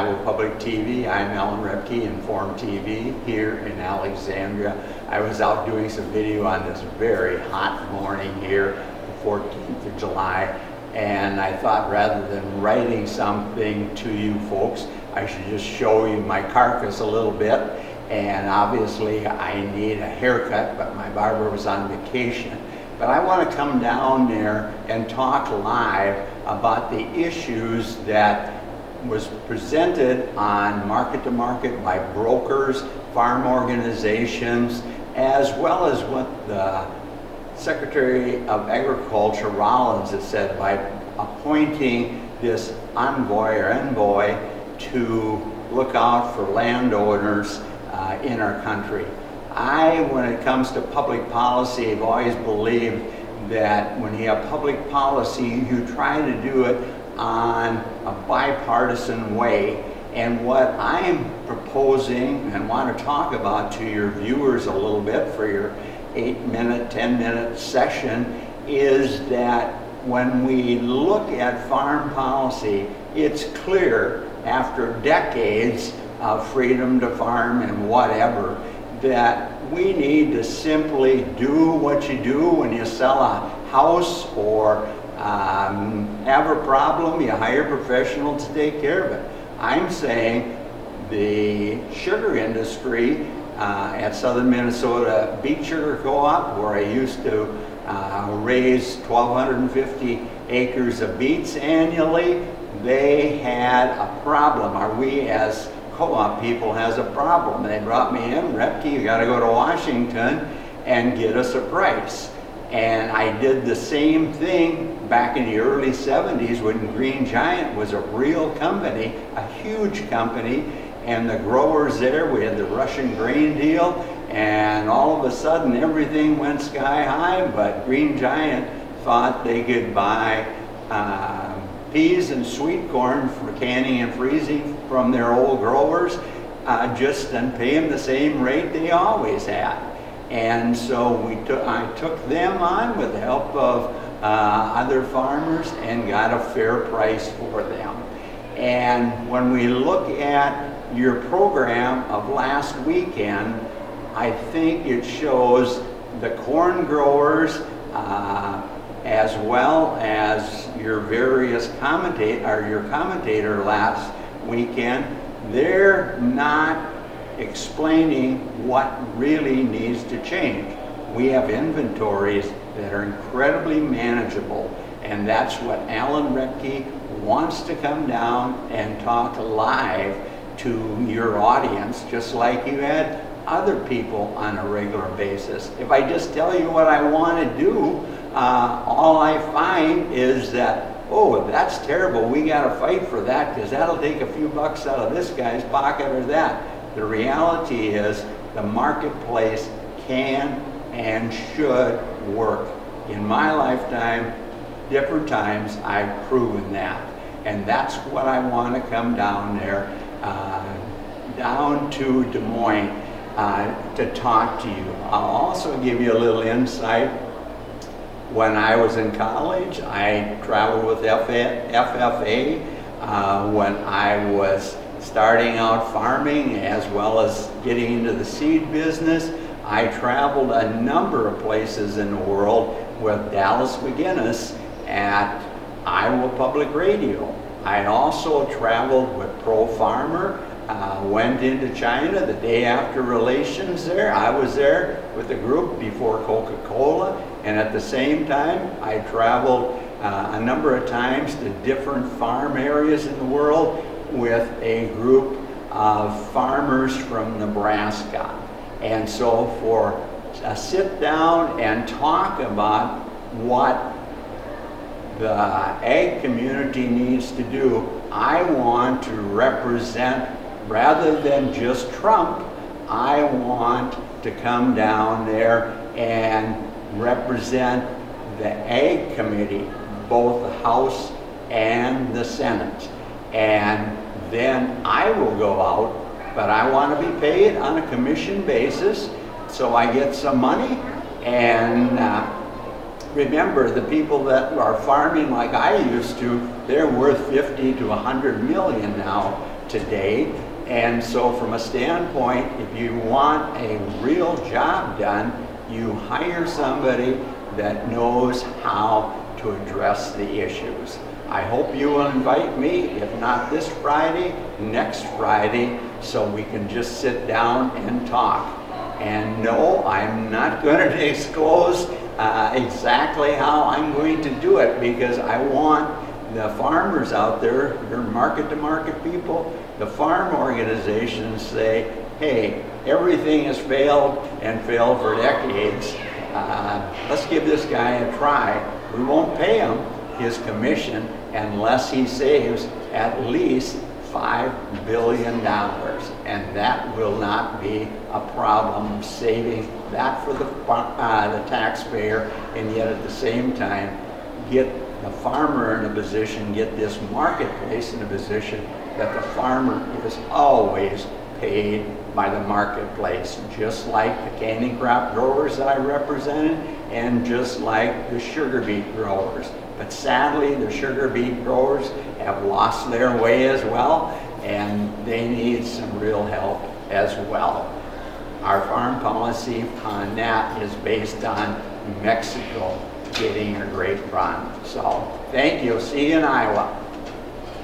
Iowa Public TV. I'm Alan Roebke, Inform TV here in Alexandria. I was out doing some video on this very hot morning here, the 14th of July, and I thought rather than writing something to you folks, I should just show you my carcass a little bit. And obviously I need a haircut, but my barber was on vacation. But I want to come down there and talk live about the issues that was presented on Market to Market by brokers, farm organizations, as well as what the Secretary of Agriculture, Rollins, has said by appointing this envoy to look out for landowners in our country. When it comes to public policy, I've always believed that when you have public policy, you try to do it on a bipartisan way. And what I'm proposing and want to talk about to your viewers a little bit for your 8-minute, 10-minute session is that when we look at farm policy, it's clear after decades of freedom to farm and whatever, that we need to simply do what you do when you sell a house or have a problem, you hire a professional to take care of it. I'm saying the sugar industry at Southern Minnesota Beet Sugar Co-op, where I used to raise 1,250 acres of beets annually, they had a problem, or we as co-op people has a problem. They brought me in, Roebke, you got to go to Washington and get us a price. And I did the same thing back in the early 70s when Green Giant was a real company, a huge company, and the growers there, we had the Russian grain deal, and all of a sudden everything went sky high, but Green Giant thought they could buy peas and sweet corn for canning and freezing from their old growers, and pay them the same rate they always had. And so I took them on with the help of other farmers and got a fair price for them. And when we look at your program of last weekend, I think it shows the corn growers as well as your various commentator last weekend, they're not explaining what really needs to change. We have inventories that are incredibly manageable, and that's what Alan Roebke wants to come down and talk live to your audience, just like you had other people on a regular basis. If I just tell you what I want to do, all I find is that, oh, that's terrible, we got to fight for that because that'll take a few bucks out of this guy's pocket or that. The reality is the marketplace can and should work. In my lifetime, different times, I've proven that. And that's what I want to come down there, down to Des Moines to talk to you. I'll also give you a little insight. When I was in college, I traveled with FFA. When I was starting out farming as well as getting into the seed business, I traveled a number of places in the world with Dallas McGuinness at Iowa Public Radio. I also traveled with Pro Farmer, went into China the day after relations there. I was there with a group before Coca-Cola, and at the same time I traveled a number of times to different farm areas in the world with a group of farmers from Nebraska. And so for a sit down and talk about what the ag community needs to do, I want to represent, rather than just Trump, I want to come down there and represent the ag committee, both the House and the Senate. And then I will go out, but I want to be paid on a commission basis, so I get some money. And remember, the people that are farming like I used to, they're worth 50 to 100 million now today. And so from a standpoint, if you want a real job done, you hire somebody that knows how to address the issues. I hope you will invite me, if not this Friday, next Friday, so we can just sit down and talk. And no, I'm not going to disclose exactly how I'm going to do it, because I want the farmers out there, they're market-to-market people, the farm organizations say, hey, everything has failed and failed for decades. Let's give this guy a try. We won't pay him his commission unless he saves at least $5 billion. And that will not be a problem, saving that for the taxpayer, and yet at the same time get the farmer in a position, get this marketplace in a position that the farmer is always paid by the marketplace, just like the candy crop growers that I represented, and just like the sugar beet growers. But sadly, the sugar beet growers have lost their way as well, and they need some real help as well. Our farm policy on that is based on Mexico getting a great run. So thank you. See you in Iowa.